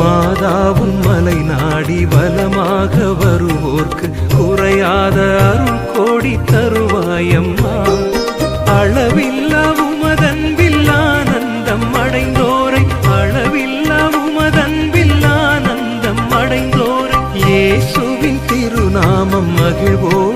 மாதாவும் மலை நாடி வலமாக வருவோர்க்கு குறையாத அருள் கோடி தருவாயம்மா. அளவில்லா உமதன்பில் ஆனந்தம் அடைந்தோரை, அளவில்லா உமதன்பில் ஆனந்தம் அடைந்தோரை இயேசுவின் திருநாமம் மகிழ்வோ